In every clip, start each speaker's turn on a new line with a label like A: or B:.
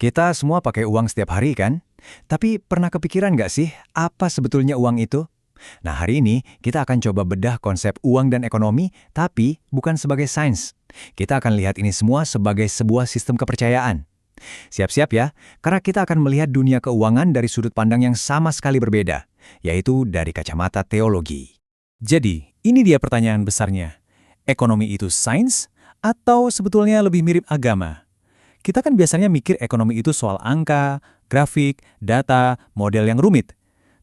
A: Kita semua pakai uang setiap hari kan? Tapi pernah kepikiran nggak sih apa sebetulnya uang itu? Nah, hari ini kita akan coba bedah konsep uang dan ekonomi, tapi bukan sebagai sains. Kita akan lihat ini semua sebagai sebuah sistem kepercayaan. Siap-siap ya, karena kita akan melihat dunia keuangan dari sudut pandang yang sama sekali berbeda, yaitu dari kacamata teologi.
B: Jadi, ini dia pertanyaan besarnya. Ekonomi itu sains atau sebetulnya lebih mirip agama? Kita kan biasanya mikir ekonomi itu soal angka, grafik, data, model yang rumit.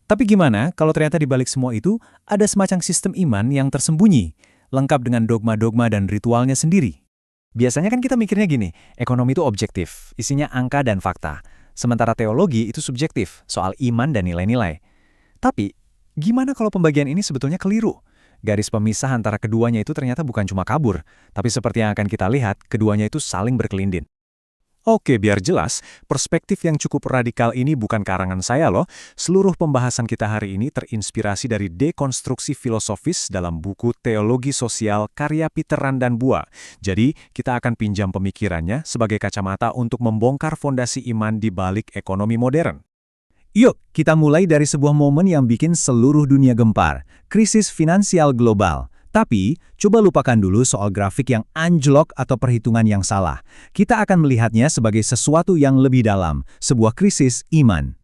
B: Tapi gimana kalau ternyata di balik semua itu ada semacam sistem iman yang tersembunyi, lengkap dengan dogma-dogma dan ritualnya sendiri?
A: Biasanya kan kita mikirnya gini, ekonomi itu objektif, isinya angka dan fakta. Sementara teologi itu subjektif, soal iman dan nilai-nilai. Tapi, gimana kalau pembagian ini sebetulnya keliru? Garis pemisah antara keduanya itu ternyata bukan cuma kabur, tapi seperti yang akan kita lihat, keduanya itu saling berkelindin.
B: Oke, biar jelas, perspektif yang cukup radikal ini bukan karangan saya loh. Seluruh pembahasan kita hari ini terinspirasi dari dekonstruksi filosofis dalam buku Teologi Sosial karya Peter Randanbua. Jadi, kita akan pinjam pemikirannya sebagai kacamata untuk membongkar fondasi iman di balik ekonomi modern.
C: Yuk, kita mulai dari sebuah momen yang bikin seluruh dunia gempar, krisis finansial global. Tapi, coba lupakan dulu soal grafik yang anjlok atau perhitungan yang salah. Kita akan melihatnya sebagai sesuatu yang lebih dalam, sebuah krisis iman.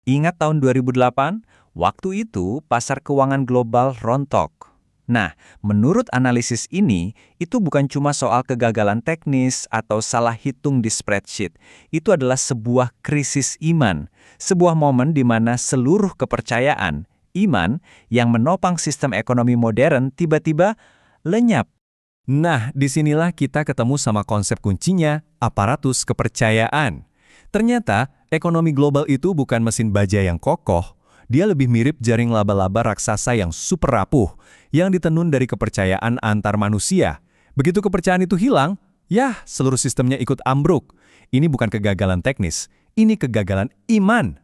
A: Ingat tahun 2008? Waktu itu pasar keuangan global rontok. Nah, menurut analisis ini, itu bukan cuma soal kegagalan teknis atau salah hitung di spreadsheet. Itu adalah sebuah krisis iman, sebuah momen di mana seluruh kepercayaan, iman, yang menopang sistem ekonomi modern tiba-tiba lenyap.
B: Nah, disinilah kita ketemu sama konsep kuncinya, aparatus kepercayaan. Ternyata, ekonomi global itu bukan mesin baja yang kokoh. Dia lebih mirip jaring laba-laba raksasa yang super rapuh, yang ditenun dari kepercayaan antar manusia. Begitu kepercayaan itu hilang, seluruh sistemnya ikut ambruk. Ini bukan kegagalan teknis, ini kegagalan iman.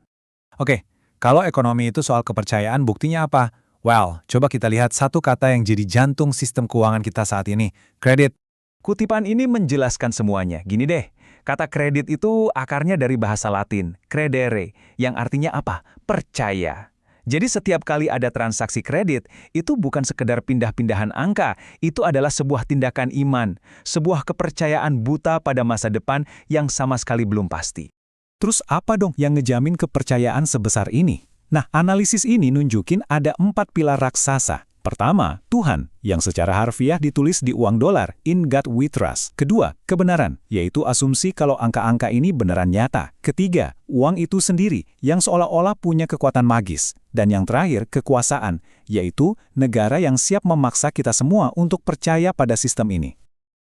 C: Oke, kalau ekonomi itu soal kepercayaan, buktinya apa? Well, coba kita lihat satu kata yang jadi jantung sistem keuangan kita saat ini, kredit.
A: Kutipan ini menjelaskan semuanya. Gini deh, kata kredit itu akarnya dari bahasa Latin, credere, yang artinya apa? Percaya. Jadi setiap kali ada transaksi kredit, itu bukan sekedar pindah-pindahan angka, itu adalah sebuah tindakan iman, sebuah kepercayaan buta pada masa depan yang sama sekali belum pasti.
C: Terus apa dong yang ngejamin kepercayaan sebesar ini? Nah, analisis ini nunjukin ada 4 pilar raksasa. Pertama, Tuhan, yang secara harfiah ditulis di uang dolar, in God we trust. Kedua, kebenaran, yaitu asumsi kalau angka-angka ini beneran nyata. Ketiga, uang itu sendiri, yang seolah-olah punya kekuatan magis. Dan yang terakhir, kekuasaan, yaitu negara yang siap memaksa kita semua untuk percaya pada sistem ini.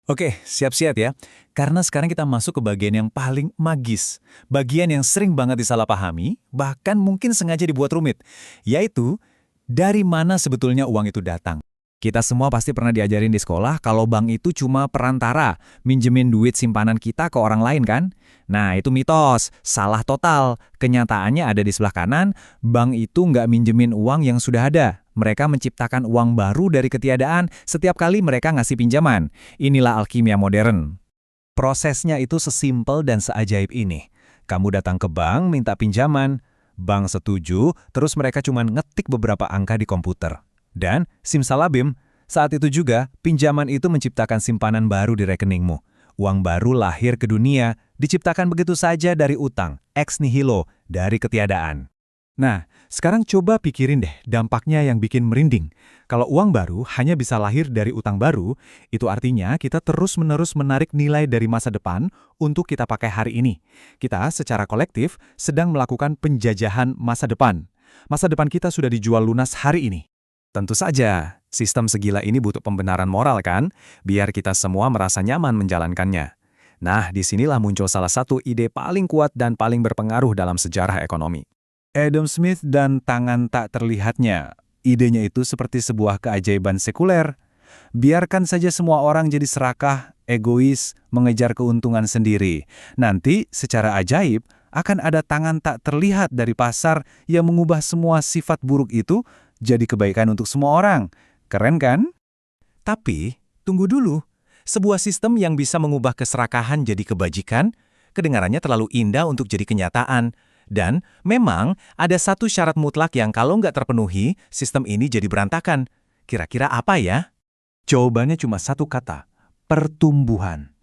B: Oke, siap-siap ya. Karena sekarang kita masuk ke bagian yang paling magis. Bagian yang sering banget disalahpahami, bahkan mungkin sengaja dibuat rumit. Yaitu, dari mana sebetulnya uang itu datang?
A: Kita semua pasti pernah diajarin di sekolah kalau bank itu cuma perantara, minjemin duit simpanan kita ke orang lain kan? Nah, itu mitos, salah total. Kenyataannya ada di sebelah kanan, bank itu nggak minjemin uang yang sudah ada. Mereka menciptakan uang baru dari ketiadaan setiap kali mereka ngasih pinjaman. Inilah alkimia modern.
C: Prosesnya itu sesimpel dan seajaib ini. Kamu datang ke bank minta pinjaman, bank setuju, terus mereka cuma ngetik beberapa angka di komputer. Dan, simsalabim, saat itu juga pinjaman itu menciptakan simpanan baru di rekeningmu. Uang baru lahir ke dunia, diciptakan begitu saja dari utang, ex nihilo, dari ketiadaan. Nah, sekarang coba pikirin deh dampaknya yang bikin merinding. Kalau uang baru hanya bisa lahir dari utang baru, itu artinya kita terus-menerus menarik nilai dari masa depan untuk kita pakai hari ini. Kita secara kolektif sedang melakukan penjajahan masa depan. Masa depan kita sudah dijual lunas hari ini.
A: Tentu saja, sistem segila ini butuh pembenaran moral kan, biar kita semua merasa nyaman menjalankannya. Nah, disinilah muncul salah satu ide paling kuat dan paling berpengaruh dalam sejarah ekonomi.
C: Adam Smith dan tangan tak terlihatnya. Idenya itu seperti sebuah keajaiban sekuler. Biarkan saja semua orang jadi serakah, egois, mengejar keuntungan sendiri. Nanti, secara ajaib, akan ada tangan tak terlihat dari pasar yang mengubah semua sifat buruk itu jadi kebaikan untuk semua orang. Keren kan?
B: Tapi, tunggu dulu. Sebuah sistem yang bisa mengubah keserakahan jadi kebajikan, kedengarannya terlalu indah untuk jadi kenyataan. Dan memang ada satu syarat mutlak yang kalau nggak terpenuhi, sistem ini jadi berantakan. Kira-kira apa ya?
C: Jawabannya cuma satu kata, pertumbuhan.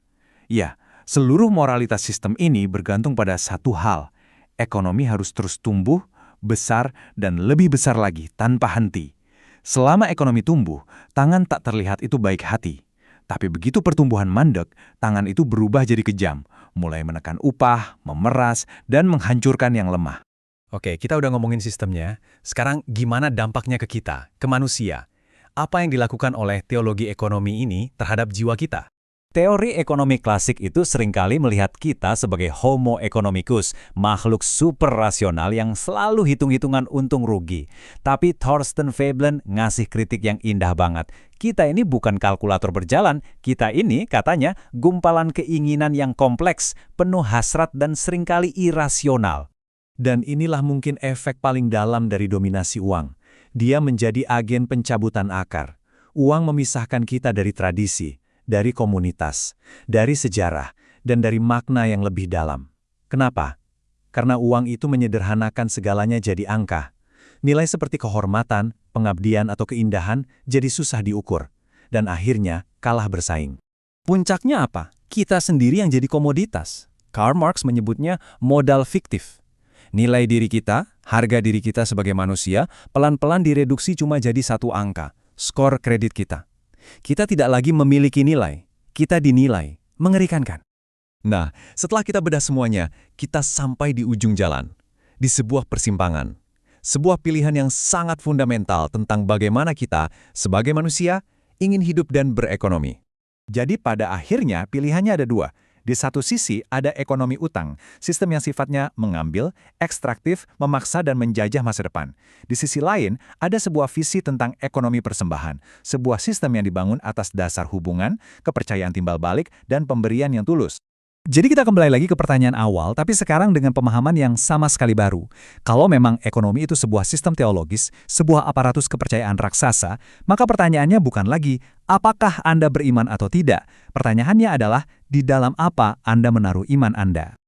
C: Ya, seluruh moralitas sistem ini bergantung pada satu hal. Ekonomi harus terus tumbuh, besar, dan lebih besar lagi tanpa henti. Selama ekonomi tumbuh, tangan tak terlihat itu baik hati. Tapi begitu pertumbuhan mandek, tangan itu berubah jadi kejam, mulai menekan upah, memeras, dan menghancurkan yang lemah.
B: Oke, kita udah ngomongin sistemnya. Sekarang gimana dampaknya ke kita, ke manusia? Apa yang dilakukan oleh teologi ekonomi ini terhadap jiwa kita?
A: Teori ekonomi klasik itu seringkali melihat kita sebagai homo economicus, makhluk super rasional yang selalu hitung-hitungan untung rugi. Tapi Thorsten Veblen ngasih kritik yang indah banget. Kita ini bukan kalkulator berjalan, kita ini katanya gumpalan keinginan yang kompleks, penuh hasrat dan seringkali irasional.
C: Dan inilah mungkin efek paling dalam dari dominasi uang. Dia menjadi agen pencabutan akar. Uang memisahkan kita dari tradisi, dari komunitas, dari sejarah, dan dari makna yang lebih dalam. Kenapa? Karena uang itu menyederhanakan segalanya jadi angka. Nilai seperti kehormatan, pengabdian, atau keindahan jadi susah diukur, dan akhirnya kalah bersaing.
B: Puncaknya apa? Kita sendiri yang jadi komoditas. Karl Marx menyebutnya modal fiktif. Nilai diri kita, harga diri kita sebagai manusia, pelan-pelan direduksi cuma jadi satu angka, skor kredit kita. Kita tidak lagi memiliki nilai, kita dinilai. Mengerikan kan?
C: Nah, setelah kita bedah semuanya, kita sampai di ujung jalan. Di sebuah persimpangan. Sebuah pilihan yang sangat fundamental tentang bagaimana kita, sebagai manusia, ingin hidup dan berekonomi. Jadi pada akhirnya pilihannya ada dua. Di satu sisi ada ekonomi utang, sistem yang sifatnya mengambil, ekstraktif, memaksa dan menjajah masa depan. Di sisi lain, ada sebuah visi tentang ekonomi persembahan, sebuah sistem yang dibangun atas dasar hubungan, kepercayaan timbal balik, dan pemberian yang tulus.
A: Jadi kita kembali lagi ke pertanyaan awal, tapi sekarang dengan pemahaman yang sama sekali baru. Kalau memang ekonomi itu sebuah sistem teologis, sebuah aparatus kepercayaan raksasa, maka pertanyaannya bukan lagi, apakah Anda beriman atau tidak? Pertanyaannya adalah, di dalam apa Anda menaruh iman Anda?